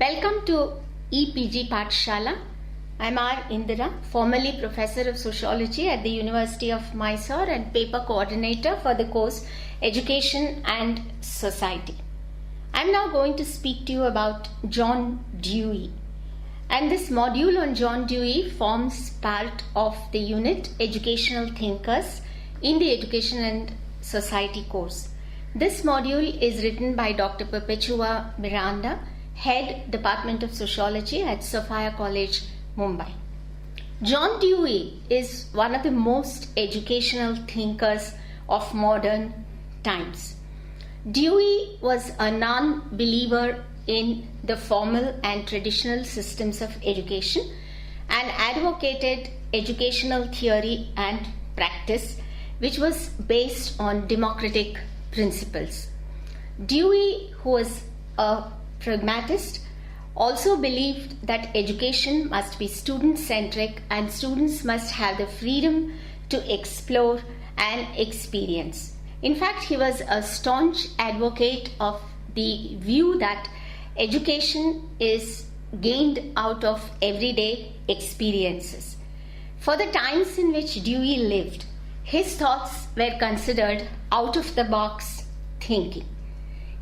Welcome to EPG Pathshala. I am R. Indira, formerly Professor of Sociology at the University of Mysore and paper coordinator for the course Education and Society. I am now going to speak to you about John Dewey. And this module on John Dewey forms part of the unit Educational Thinkers in the Education and Society course. This module is written by Dr. Perpetua Miranda, Head Department of Sociology at Sophia College, Mumbai. John Dewey is one of the most educational thinkers of modern times. Dewey was a non-believer in the formal and traditional systems of education and advocated educational theory and practice which was based on democratic principles. Dewey, who was a pragmatist, also believed that education must be student-centric and students must have the freedom to explore and experience. In fact, he was a staunch advocate of the view that education is gained out of everyday experiences. For the times in which Dewey lived, his thoughts were considered out-of-the-box thinking.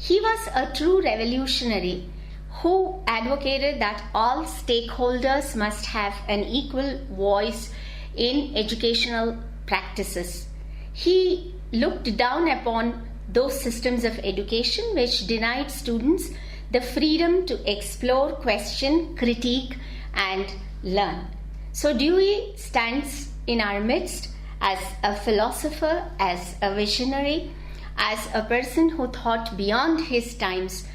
He was a true revolutionary who advocated that all stakeholders must have an equal voice in educational practices. He looked down upon those systems of education which denied students the freedom to explore, question, critique, and learn. So Dewey stands in our midst as a philosopher, as a visionary, as a person who thought beyond his times.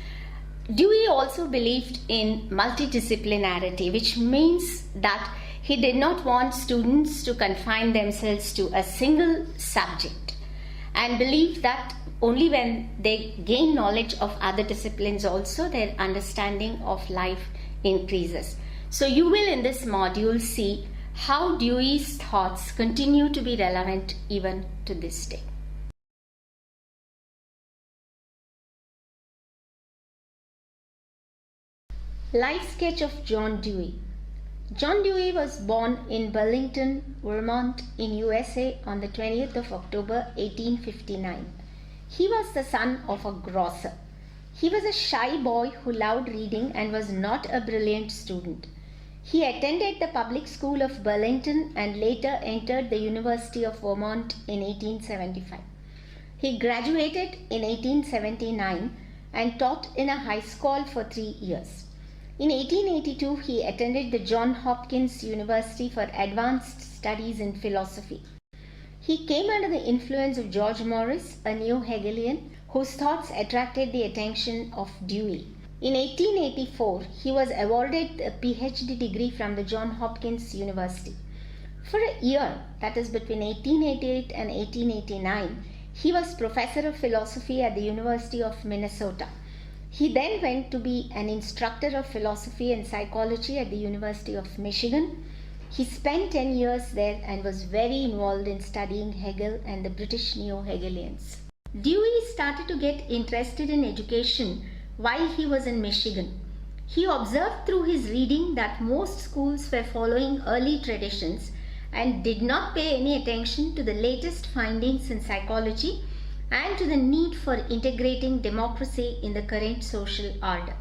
Dewey also believed in multidisciplinarity, which means that he did not want students to confine themselves to a single subject and believed that only when they gain knowledge of other disciplines also their understanding of life increases. So you will in this module see how Dewey's thoughts continue to be relevant even to this day. Life sketch of John Dewey. John Dewey was born in Burlington, Vermont in USA on the 20th of October 1859. He was the son of a grocer. He was a shy boy who loved reading and was not a brilliant student. He attended the public school of Burlington and later entered the University of Vermont in 1875. He graduated in 1879 and taught in a high school for 3 years. In 1882, he attended the Johns Hopkins University for advanced studies in philosophy. He came under the influence of George Morris, a neo-Hegelian, whose thoughts attracted the attention of Dewey. In 1884, he was awarded a PhD degree from the Johns Hopkins University. For a year, that is between 1888 and 1889, he was professor of philosophy at the University of Minnesota. He then went to be an instructor of philosophy and psychology at the University of Michigan. He spent 10 years there and was very involved in studying Hegel and the British neo-Hegelians. Dewey started to get interested in education while he was in Michigan. He observed through his reading that most schools were following early traditions and did not pay any attention to the latest findings in psychology and to the need for integrating democracy in the current social order.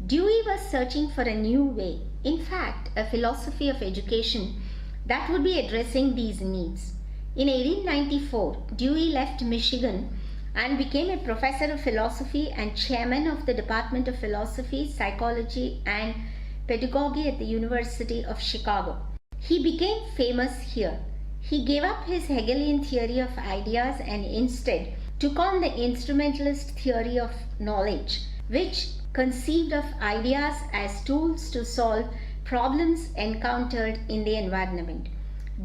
Dewey was searching for a new way, in fact, a philosophy of education that would be addressing these needs. In 1894, Dewey left Michigan and became a professor of philosophy and chairman of the Department of Philosophy, Psychology, and Pedagogy at the University of Chicago. He became famous here. He gave up his Hegelian theory of ideas and instead took on the instrumentalist theory of knowledge, which conceived of ideas as tools to solve problems encountered in the environment.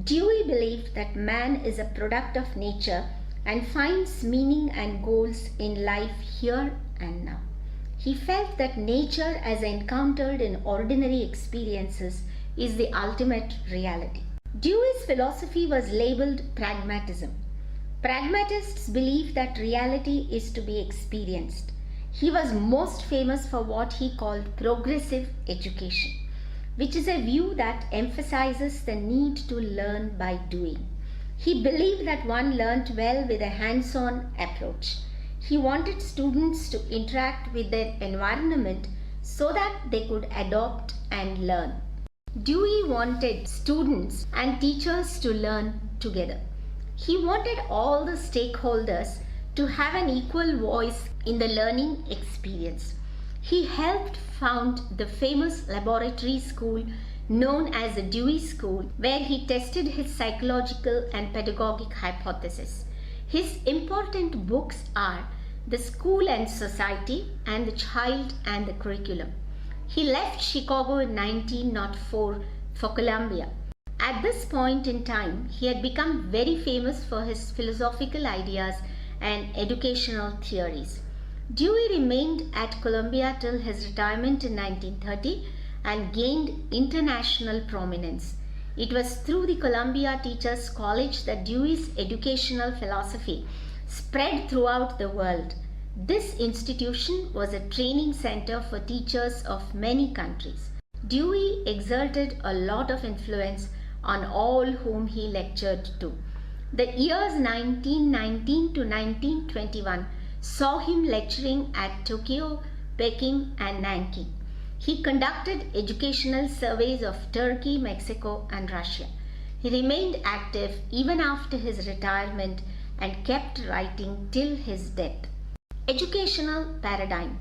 Dewey believed that man is a product of nature and finds meaning and goals in life here and now. He felt that nature as encountered in ordinary experiences is the ultimate reality. Dewey's philosophy was labeled pragmatism. Pragmatists believe that reality is to be experienced. He was most famous for what he called progressive education, which is a view that emphasizes the need to learn by doing. He believed that one learnt well with a hands-on approach. He wanted students to interact with their environment so that they could adopt and learn. Dewey wanted students and teachers to learn together. He wanted all the stakeholders to have an equal voice in the learning experience. He helped found the famous laboratory school known as the Dewey Cr, where he tested his psychological and pedagogic hypotheses. His important books are The School and Society and The Child and the Curriculum. He left Chicago in 1904 for Columbia. At this point in time, he had become very famous for his philosophical ideas and educational theories. Dewey remained at Columbia till his retirement in 1930 and gained international prominence. It was through the Columbia Teachers College that Dewey's educational philosophy spread throughout the world. This institution was a training center for teachers of many countries. Dewey exerted a lot of influence on all whom he lectured to. The years 1919 to 1921 saw him lecturing at Tokyo, Peking and Nanking. He conducted educational surveys of Turkey, Mexico and Russia. He remained active even after his retirement and kept writing till his death. Educational paradigm.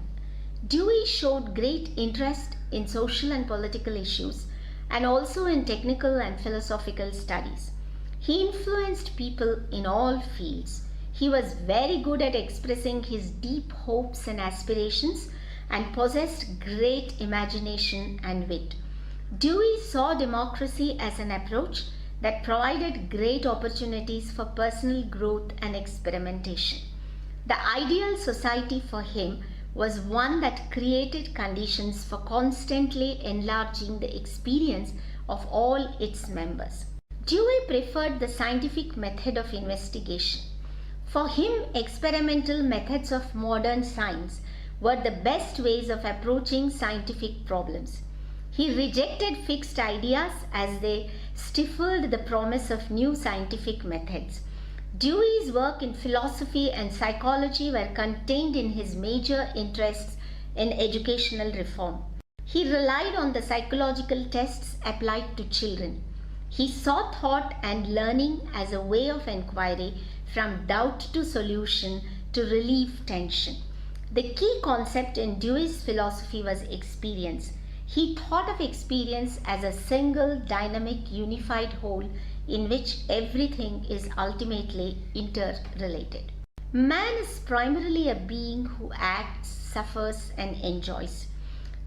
Dewey showed great interest in social and political issues and also in technical and philosophical studies. He influenced people in all fields. He was very good at expressing his deep hopes and aspirations and possessed great imagination and wit. Dewey saw democracy as an approach that provided great opportunities for personal growth and experimentation. The ideal society for him was one that created conditions for constantly enlarging the experience of all its members. Dewey preferred the scientific method of investigation. For him, experimental methods of modern science were the best ways of approaching scientific problems. He rejected fixed ideas as they stifled the promise of new scientific methods. Dewey's work in philosophy and psychology were contained in his major interests in educational reform. He relied on the psychological tests applied to children. He saw thought and learning as a way of inquiry from doubt to solution to relieve tension. The key concept in Dewey's philosophy was experience. He thought of experience as a single, dynamic, unified whole in which everything is ultimately interrelated. Man is primarily a being who acts, suffers, and enjoys.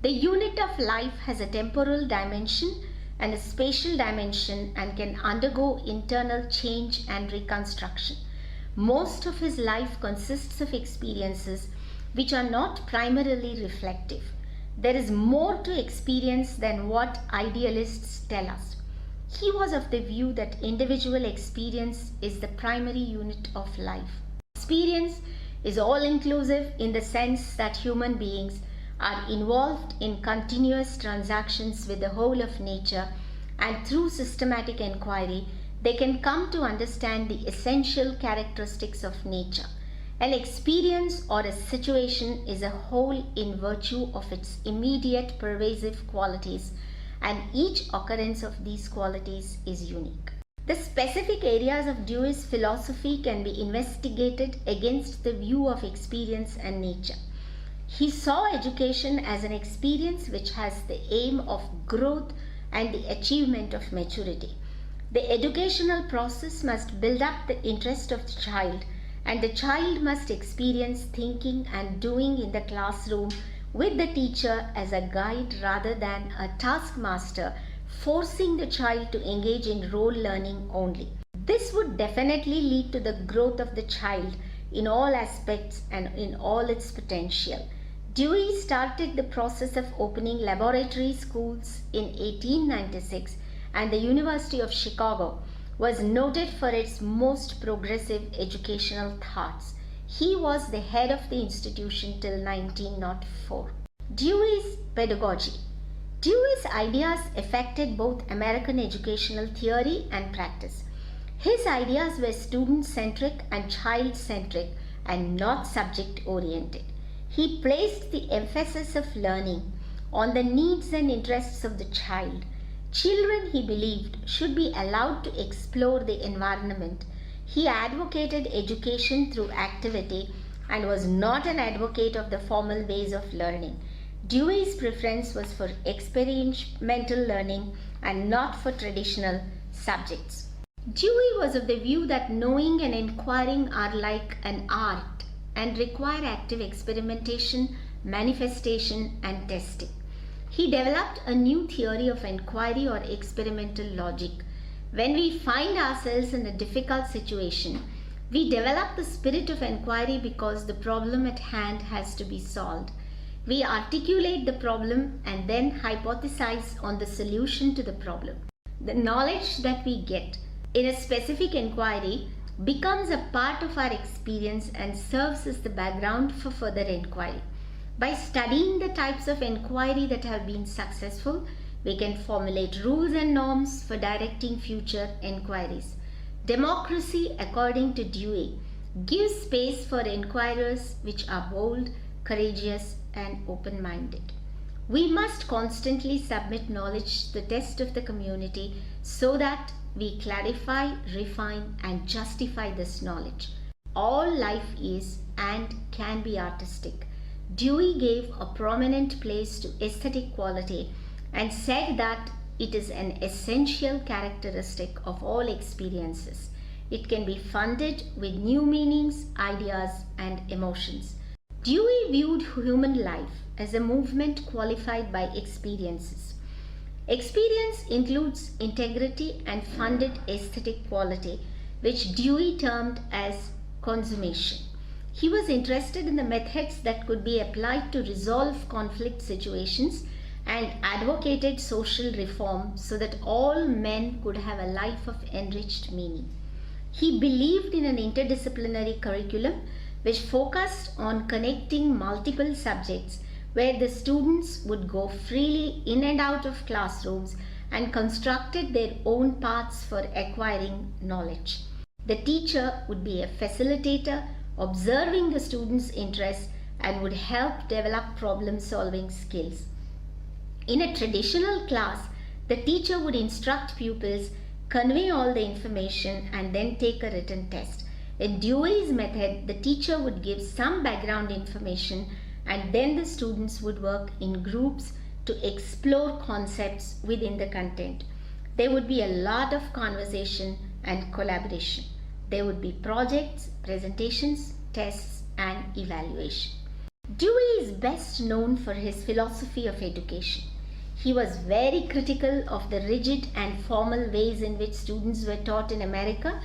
The unit of life has a temporal dimension and a spatial dimension and can undergo internal change and reconstruction. Most of his life consists of experiences which are not primarily reflective. There is more to experience than what idealists tell us. He was of the view that individual experience is the primary unit of life. Experience is all-inclusive in the sense that human beings are involved in continuous transactions with the whole of nature, and through systematic inquiry, they can come to understand the essential characteristics of nature. An experience or a situation is a whole in virtue of its immediate pervasive qualities, and each occurrence of these qualities is unique. The specific areas of Dewey's philosophy can be investigated against the view of experience and nature. He saw education as an experience which has the aim of growth and the achievement of maturity. The educational process must build up the interest of the child, and the child must experience thinking and doing in the classroom with the teacher as a guide rather than a taskmaster forcing the child to engage in role learning only. This would definitely lead to the growth of the child in all aspects and in all its potential. Dewey started the process of opening laboratory schools in 1896, and the University of Chicago was noted for its most progressive educational thoughts. He was the head of the institution till 1904. Dewey's pedagogy. Dewey's ideas affected both American educational theory and practice. His ideas were student-centric and child-centric and not subject-oriented. He placed the emphasis of learning on the needs and interests of the child. Children, he believed, should be allowed to explore the environment. He advocated education through activity and was not an advocate of the formal ways of learning. Dewey's preference was for experimental learning and not for traditional subjects. Dewey was of the view that knowing and inquiring are like an art and require active experimentation, manifestation, and testing. He developed a new theory of inquiry or experimental logic. When we find ourselves in a difficult situation, we develop the spirit of inquiry because the problem at hand has to be solved. We articulate the problem and then hypothesize on the solution to the problem. The knowledge that we get in a specific inquiry becomes a part of our experience and serves as the background for further inquiry. By studying the types of inquiry that have been successful, we can formulate rules and norms for directing future inquiries. Democracy, according to Dewey, gives space for inquirers which are bold, courageous, and open-minded. We must constantly submit knowledge to the test of the community so that we clarify, refine, and justify this knowledge. All life is and can be artistic. Dewey gave a prominent place to aesthetic quality and said that it is an essential characteristic of all experiences. It can be funded with new meanings, ideas, and emotions. Dewey viewed human life as a movement qualified by experiences. Experience includes integrity and funded aesthetic quality, which Dewey termed as consummation. He was interested in the methods that could be applied to resolve conflict situations and advocated social reform so that all men could have a life of enriched meaning. He believed in an interdisciplinary curriculum which focused on connecting multiple subjects where the students would go freely in and out of classrooms and constructed their own paths for acquiring knowledge. The teacher would be a facilitator, observing the students' interests and would help develop problem-solving skills. In a traditional class, the teacher would instruct pupils, convey all the information, and then take a written test. In Dewey's method, the teacher would give some background information and then the students would work in groups to explore concepts within the content. There would be a lot of conversation and collaboration. There would be projects, presentations, tests, and evaluation. Dewey is best known for his philosophy of education. He was very critical of the rigid and formal ways in which students were taught in America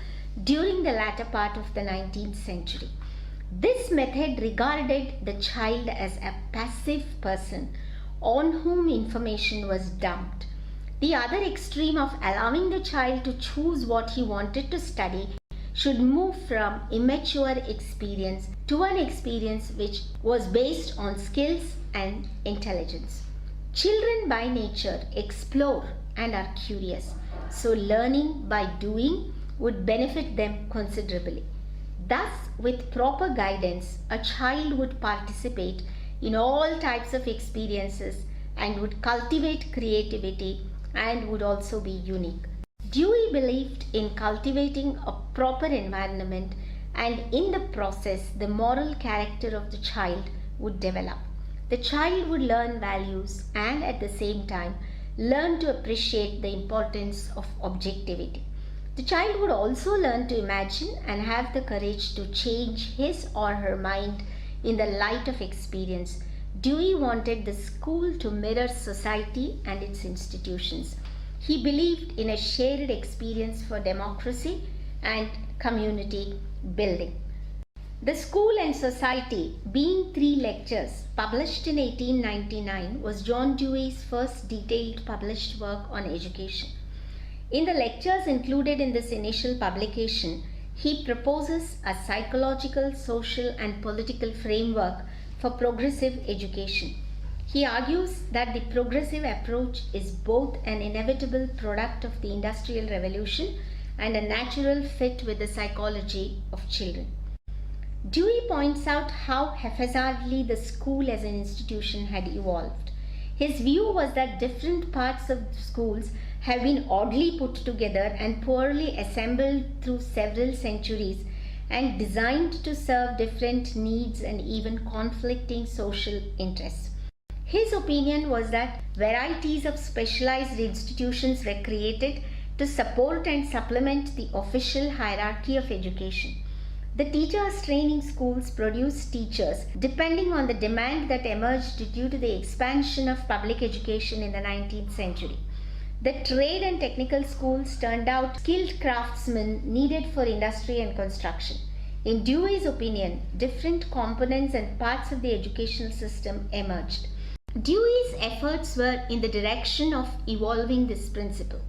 during the latter part of the 19th century. This method regarded the child as a passive person on whom information was dumped. The other extreme of allowing the child to choose what he wanted to study should move from immature experience to an experience which was based on skills and intelligence. Children by nature explore and are curious, so learning by doing would benefit them considerably. Thus, with proper guidance, a child would participate in all types of experiences and would cultivate creativity and would also be unique. Dewey believed in cultivating a proper environment, and in the process, the moral character of the child would develop. The child would learn values and at the same time learn to appreciate the importance of objectivity. The child would also learn to imagine and have the courage to change his or her mind in the light of experience. Dewey wanted the school to mirror society and its institutions. He believed in a shared experience for democracy and community building. The School and Society, being 3 lectures published in 1899, was John Dewey's first detailed published work on education. In the lectures included in this initial publication, He proposes a psychological, social, and political framework for progressive education. He argues that the progressive approach is both an inevitable product of the Industrial Revolution and a natural fit with the psychology of children. Dewey points out how haphazardly the school as an institution had evolved. His view was that different parts of schools have been oddly put together and poorly assembled through several centuries and designed to serve different needs and even conflicting social interests. His opinion was that varieties of specialized institutions were created to support and supplement the official hierarchy of education. The teachers' training schools produced teachers depending on the demand that emerged due to the expansion of public education in the 19th century. The trade and technical schools turned out skilled craftsmen needed for industry and construction. In Dewey's opinion, different components and parts of the educational system emerged. Dewey's efforts were in the direction of evolving this principle.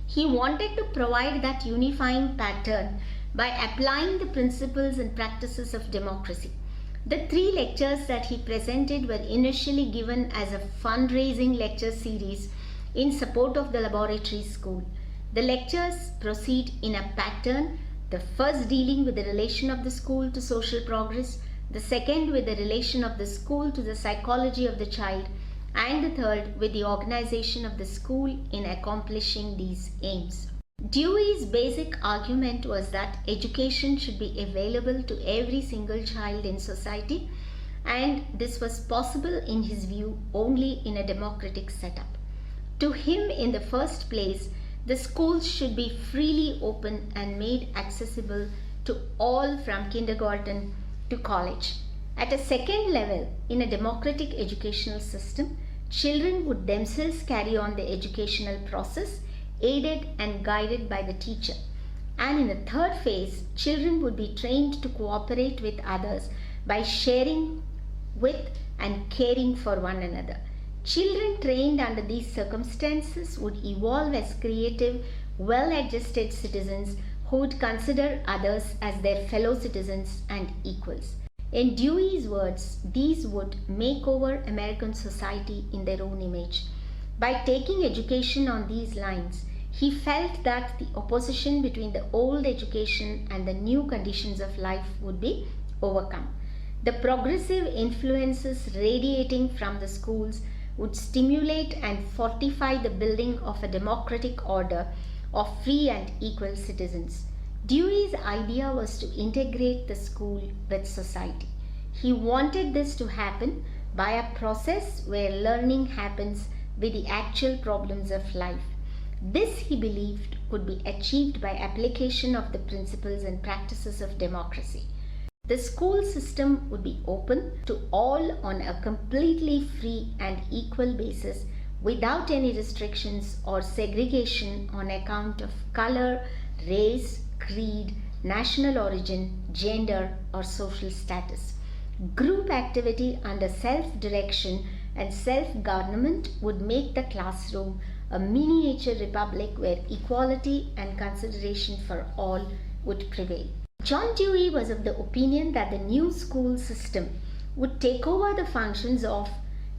He wanted to provide that unifying pattern by applying the principles and practices of democracy. The 3 lectures that he presented were initially given as a fundraising lecture series in support of the laboratory school. The lectures proceed in a pattern, the first dealing with the relation of the school to social progress, the second with the relation of the school to the psychology of the child, and the third with the organization of the school in accomplishing these aims. Dewey's basic argument was that education should be available to every single child in society, and this was possible in his view only in a democratic setup. To him, in the first place, the schools should be freely open and made accessible to all from kindergarten to college. At a second level, in a democratic educational system, children would themselves carry on the educational process, aided and guided by the teacher. And in the third phase, children would be trained to cooperate with others by sharing with and caring for one another. Children trained under these circumstances would evolve as creative, well-adjusted citizens who would consider others as their fellow citizens and equals. In Dewey's words, these would make over American society in their own image. By taking education on these lines, he felt that the opposition between the old education and the new conditions of life would be overcome. The progressive influences radiating from the schools would stimulate and fortify the building of a democratic order of free and equal citizens. Dewey's idea was to integrate the school with society. He wanted this to happen by a process where learning happens with the actual problems of life. This, he believed, could be achieved by application of the principles and practices of democracy. The school system would be open to all on a completely free and equal basis without any restrictions or segregation on account of color, race, creed, national origin, gender, or social status. Group activity under self-direction and self-government would make the classroom a miniature republic where equality and consideration for all would prevail. John Dewey was of the opinion that the new school system would take over the functions of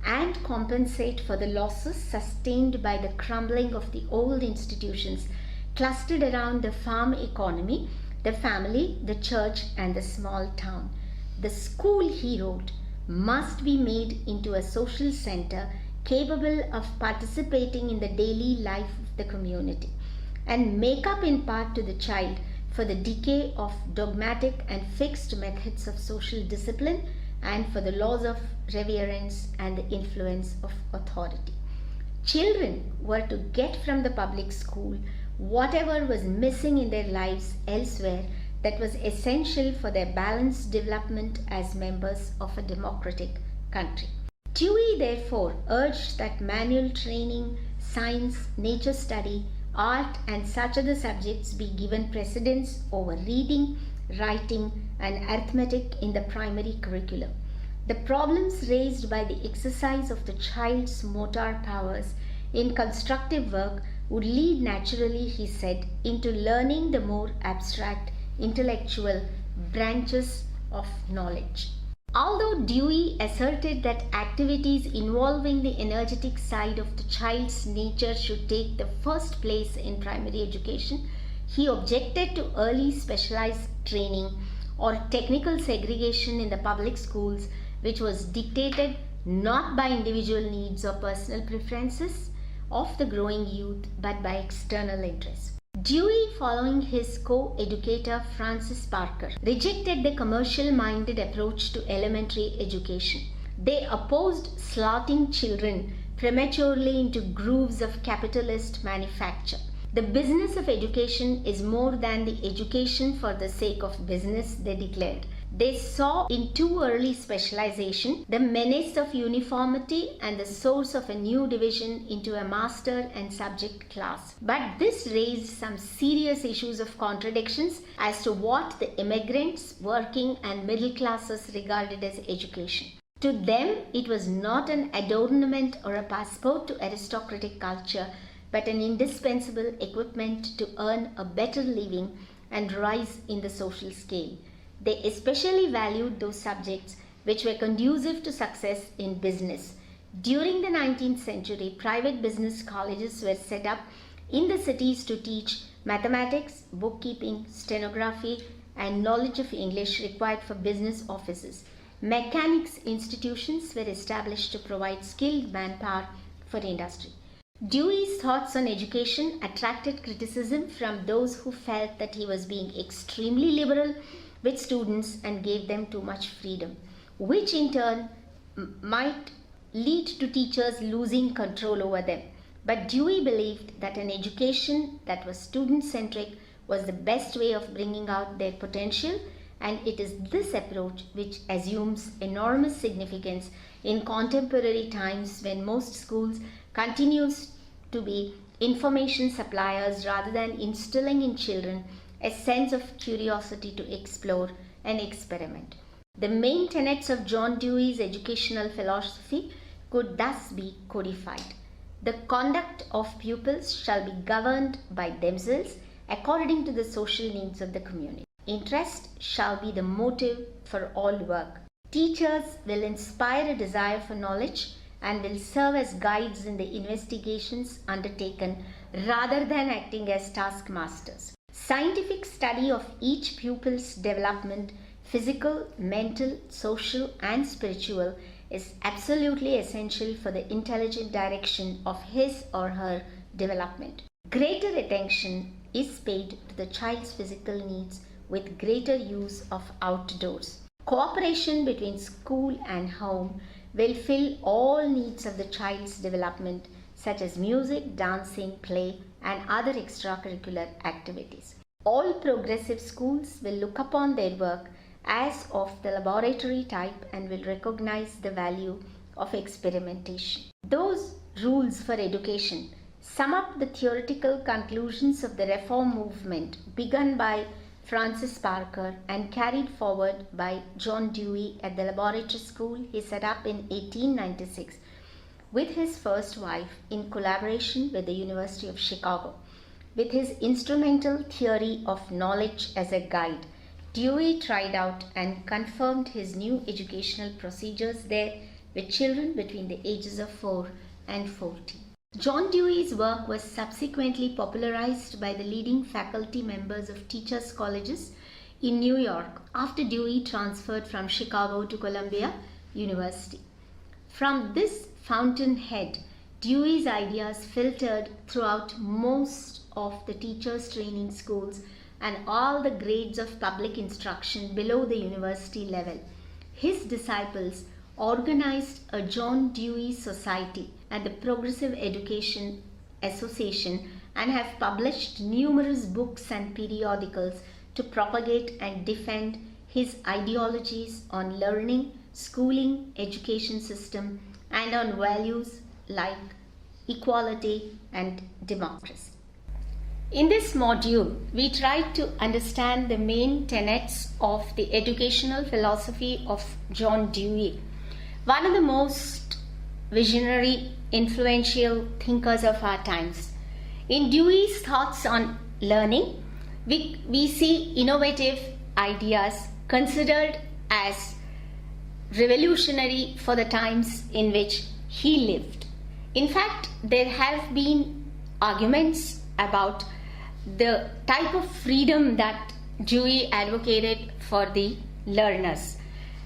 and compensate for the losses sustained by the crumbling of the old institutions clustered around the farm economy, the family, the church, and the small town. The school, he wrote, must be made into a social center capable of participating in the daily life of the community and make up in part to the child for the decay of dogmatic and fixed methods of social discipline and for the laws of reverence and the influence of authority. Children were to get from the public school whatever was missing in their lives elsewhere that was essential for their balanced development as members of a democratic country. Dewey therefore urged that manual training, science, nature study, art and such other subjects be given precedence over reading, writing and arithmetic in the primary curriculum. The problems raised by the exercise of the child's motor powers in constructive work would lead naturally, he said, into learning the more abstract, intellectual branches of knowledge. Although Dewey asserted that activities involving the energetic side of the child's nature should take the first place in primary education, he objected to early specialized training or technical segregation in the public schools, which was dictated not by individual needs or personal preferences of the growing youth but by external interests. Dewey, following his co-educator Francis Parker, rejected the commercial-minded approach to elementary education. They opposed slotting children prematurely into grooves of capitalist manufacture. The business of education is more than the education for the sake of business, they declared. They saw in too early specialization the menace of uniformity and the source of a new division into a master and subject class. But this raised some serious issues of contradictions as to what the immigrants, working and middle classes regarded as education. To them, it was not an adornment or a passport to aristocratic culture, but an indispensable equipment to earn a better living and rise in the social scale. They especially valued those subjects which were conducive to success in business. During the 19th century, private business colleges were set up in the cities to teach mathematics, bookkeeping, stenography, and knowledge of English required for business offices. Mechanics institutions were established to provide skilled manpower for industry. Dewey's thoughts on education attracted criticism from those who felt that he was being extremely liberal with students and gave them too much freedom, which in turn might lead to teachers losing control over them. But Dewey believed that an education that was student-centric was the best way of bringing out their potential, and it is this approach which assumes enormous significance in contemporary times when most schools continues to be information suppliers rather than instilling in children a sense of curiosity to explore and experiment. The main tenets of John Dewey's educational philosophy could thus be codified. The conduct of pupils shall be governed by themselves according to the social needs of the community. Interest shall be the motive for all work. Teachers will inspire a desire for knowledge and will serve as guides in the investigations undertaken rather than acting as taskmasters. Scientific study of each pupil's development, physical, mental, social, and spiritual, is absolutely essential for the intelligent direction of his or her development. Greater attention is paid to the child's physical needs with greater use of outdoors. Cooperation between school and home will fill all needs of the child's development, such as music, dancing, play, and other extracurricular activities. All progressive schools will look upon their work as of the laboratory type and will recognize the value of experimentation. Those rules for education sum up the theoretical conclusions of the reform movement begun by Francis Parker and carried forward by John Dewey at the laboratory school he set up in 1896 with his first wife in collaboration with the University of Chicago. With his instrumental theory of knowledge as a guide, Dewey tried out and confirmed his new educational procedures there with children between the ages of 4 and 14. John Dewey's work was subsequently popularized by the leading faculty members of teachers' colleges in New York after Dewey transferred from Chicago to Columbia University. From this fountainhead, Dewey's ideas filtered throughout most of the teachers' training schools and all the grades of public instruction below the university level. His disciples organized a John Dewey Society and the Progressive Education Association and have published numerous books and periodicals to propagate and defend his ideologies on learning, schooling, education system, and on values like equality and democracy. In this module, we tried to understand the main tenets of the educational philosophy of John Dewey, one of the most visionary, influential thinkers of our times. In Dewey's thoughts on learning, we see innovative ideas considered as revolutionary for the times in which he lived. In fact, there have been arguments about the type of freedom that Dewey advocated for the learners.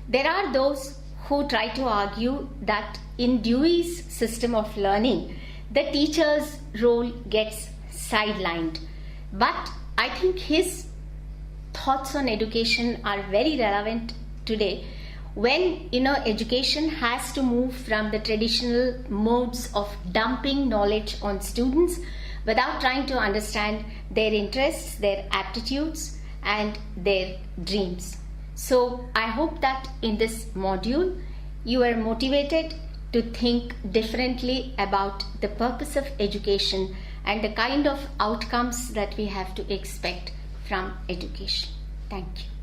There are those who try to argue that in Dewey's system of learning, the teacher's role gets sidelined. But I think his thoughts on education are very relevant today when education has to move from the traditional modes of dumping knowledge on students without trying to understand their interests, their aptitudes, and their dreams. So I hope that in this module you are motivated to think differently about the purpose of education and the kind of outcomes that we have to expect from education. Thank you.